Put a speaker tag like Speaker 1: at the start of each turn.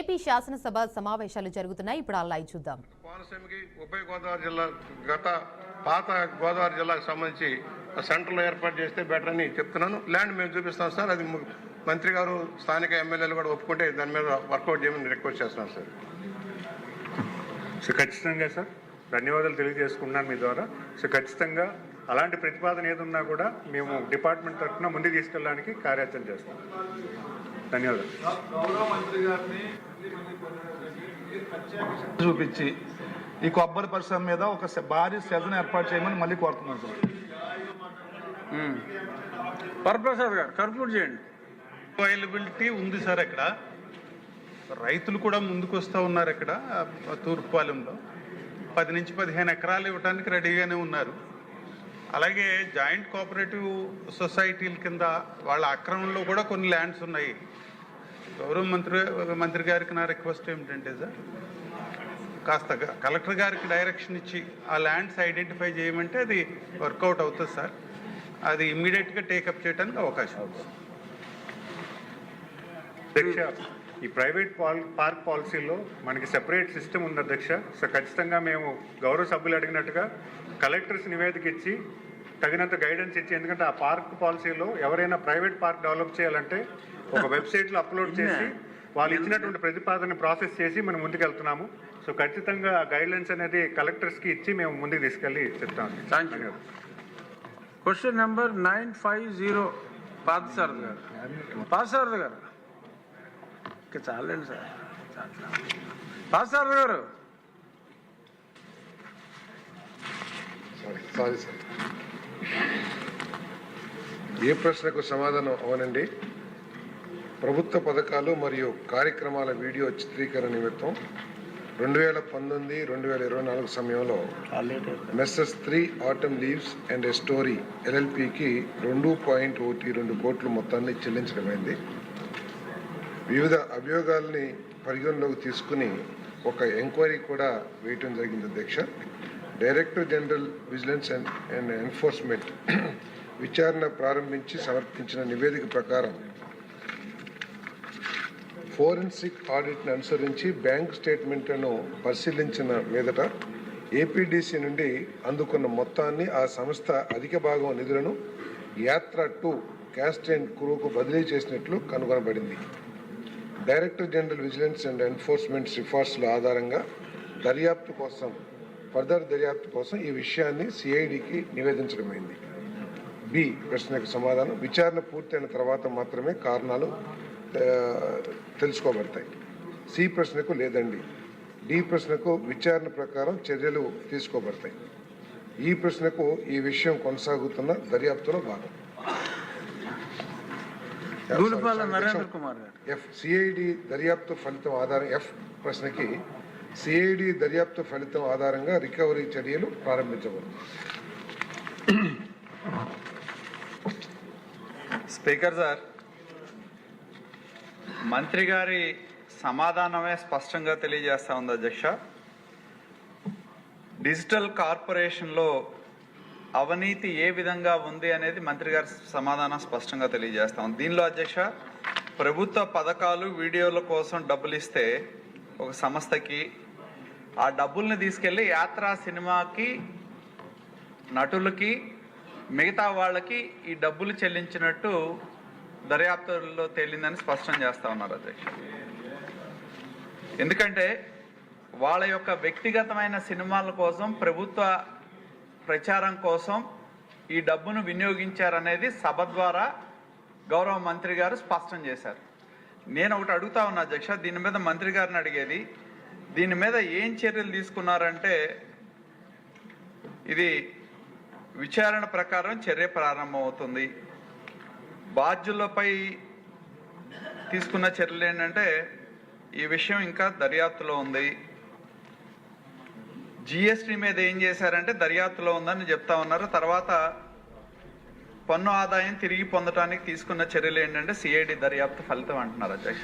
Speaker 1: AP శాసనసభ సమావేశాలు జరుగుతున్నాయి. ఇప్పుడు ఆ లైవ్ చూద్దాం.
Speaker 2: కోనసీమకి ఉభయ గోదావరి జిల్లా పాత గోదావరి జిల్లాకు సంబంధించి సెంటర్లో ఏర్పాటు చేస్తే బెటర్ అని చెప్తున్నాను. ల్యాండ్ మేము చూపిస్తాం సార్. అది మంత్రి గారు స్థానిక ఎమ్మెల్యేలు కూడా ఒప్పుకుంటే దాని మీద వర్కౌట్ చేయమని రిక్వెస్ట్ చేస్తున్నాను సార్.
Speaker 3: సో ఖచ్చితంగా సార్ ధన్యవాదాలు తెలియజేసుకున్నాను మీ ద్వారా. సో ఖచ్చితంగా అలాంటి ప్రతిపాదన ఏదున్నా కూడా మేము డిపార్ట్మెంట్ తరఫున ముందుకు తీసుకెళ్ళడానికి కార్యాచరణ చేస్తాం. ధన్యవాదాలు.
Speaker 4: చూపించి ఈ కొబ్బరి పరిశ్రమ మీద ఒక భారీ సెజన్ ఏర్పాటు చేయమని మళ్ళీ కోరుతున్నాం సార్.
Speaker 5: పరప్రసాద్ గారు కంక్లూడ్ చేయండి.
Speaker 6: అవైలబిలిటీ ఉంది సార్. ఇక్కడ రైతులు కూడా ముందుకు వస్తూ ఉన్నారు. ఇక్కడ తూర్పుపాలెంలో 10 నుంచి 15 ఎకరాలు ఇవ్వడానికి రెడీగానే ఉన్నారు. అలాగే జాయింట్ కోఆపరేటివ్ సొసైటీల కింద వాళ్ళ ఆక్రమణలో కూడా కొన్ని ల్యాండ్స్ ఉన్నాయి. గౌరవ మంత్రి గారికి నా రిక్వెస్ట్ ఏమిటంటే సార్, కాస్త కలెక్టర్ గారికి డైరెక్షన్ ఇచ్చి ఆ ల్యాండ్స్ ఐడెంటిఫై చేయమంటే అది వర్కౌట్ అవుతుంది సార్. అది ఇమ్మీడియట్గా టేకప్ చేయడానికి అవకాశం ఉంది.
Speaker 3: అధ్యక్ష, ఈ ప్రైవేట్ పార్క్ పాలసీలో మనకి సెపరేట్ సిస్టమ్ ఉంది అధ్యక్ష. సో ఖచ్చితంగా మేము గౌరవ సభ్యులు అడిగినట్టుగా కలెక్టర్స్ నివేదిక ఇచ్చి తగినంత గైడెన్స్ ఇచ్చి, ఎందుకంటే ఆ పార్క్ పాలసీలో ఎవరైనా ప్రైవేట్ పార్క్ డెవలప్ చేయాలంటే ఒక వెబ్సైట్లో అప్లోడ్ చేసి వాళ్ళు ఇచ్చినటువంటి ప్రతిపాదన ప్రాసెస్ చేసి మనం ముందుకు వెళ్తున్నాము. సో ఖచ్చితంగా గైడ్లైన్స్ అనేది కలెక్టర్స్కి ఇచ్చి మేము ముందుకు తీసుకెళ్ళి చెప్తాము.
Speaker 5: క్వశ్చన్ నెంబర్ 950 పార్థసారథి గారు. పార్థసారథి గారు చాలండి సార్. పార్థసారథి గారు.
Speaker 2: Sorry sir. ఏ ప్రశ్నకు సమాధానం అవునండి. ప్రభుత్వ పథకాలు మరియు కార్యక్రమాల వీడియో చిత్రీకరణ నిమిత్తం 2019-2024 సమయంలో messrs 3 Autumn Leaves and a Story LLPకి 2.12 కోట్ల మొత్తాన్ని చెల్లించడమైంది. వివిధ అభియోగాల్ని పరిగణలోకి తీసుకుని ఒక ఎంక్వైరీ కూడా వేయటం జరిగింది అధ్యక్ష. Director general vigilance and enforcement విచారణ ప్రారంభించి సమర్పించిన నివేదిక ప్రకారం ఫోరెన్సిక్ ఆడిట్ని అనుసరించి బ్యాంక్ స్టేట్మెంట్లను పరిశీలించిన మీదట APDC నుండి అందుకున్న మొత్తాన్ని ఆ సంస్థ అధిక భాగం నిధులను యాత్ర 2 క్యాస్ట్ అండ్ క్రూకు బదిలీ చేసినట్లు కనుగొనబడింది. Director general vigilance and enforcement సిఫార్సుల ఆధారంగా ఫర్దర్ దర్యాప్తు కోసం ఈ విషయాన్ని CIDకి నివేదించడమైంది. B ప్రశ్నకు సమాధానం, విచారణ పూర్తయిన తర్వాత మాత్రమే కారణాలు తెలుసుకోబడతాయి. C ప్రశ్నకు లేదండి. D ప్రశ్నకు విచారణ ప్రకారం చర్యలు తీసుకోబడతాయి. ఈ ప్రశ్నకు ఈ విషయం కొనసాగుతున్న దర్యాప్తులో భాగం. F CID దర్యాప్తు ఫలితం ఆధారం F ప్రశ్నకి CID దర్యాప్తు ఫలితం ఆధారంగా రికవరీ చర్యలు ప్రారంభించబడతాయి.
Speaker 7: స్పీకర్ సార్, మంత్రి గారి సమాధానమే స్పష్టంగా తెలియజేస్తా ఉంది అధ్యక్ష. డిజిటల్ కార్పొరేషన్లో అవినీతి ఏ విధంగా ఉంది అనేది మంత్రి గారి సమాధానం స్పష్టంగా తెలియజేస్తా ఉంది. దీనిలో అధ్యక్ష, ప్రభుత్వ పథకాలు వీడియోల కోసం డబ్బులు ఇస్తే ఒక సంస్థకి ఆ డబ్బుల్ని తీసుకెళ్ళి యాత్రా సినిమాకి నటులకి మిగతా వాళ్ళకి ఈ డబ్బులు చెల్లించినట్టు దర్యాప్తుల్లో తేలిందని స్పష్టం చేస్తా ఉన్నారు అధ్యక్ష. ఎందుకంటే వాళ్ళ యొక్క వ్యక్తిగతమైన సినిమాల కోసం, ప్రభుత్వ ప్రచారం కోసం ఈ డబ్బును వినియోగించారనేది సభ ద్వారా గౌరవ మంత్రి గారు స్పష్టం చేశారు. నేను ఒకటి అడుగుతా ఉన్నా అధ్యక్ష, దీని మీద మంత్రి గారిని అడిగేది, దీని మీద ఏం చర్యలు తీసుకున్నారంటే, ఇది విచారణ ప్రకారం చర్య ప్రారంభమవుతుంది. బాధ్యులపై తీసుకున్న చర్యలు ఏంటంటే, ఈ విషయం ఇంకా దర్యాప్తులో ఉంది. GST మీద ఏం చేశారంటే దర్యాప్తులో ఉందని చెప్తా ఉన్నారు. తర్వాత పన్ను ఆదాయం తిరిగి పొందడానికి తీసుకున్న చర్యలు ఏంటంటే CID దర్యాప్తు ఫలితం అంటున్నారు అధ్యక్ష.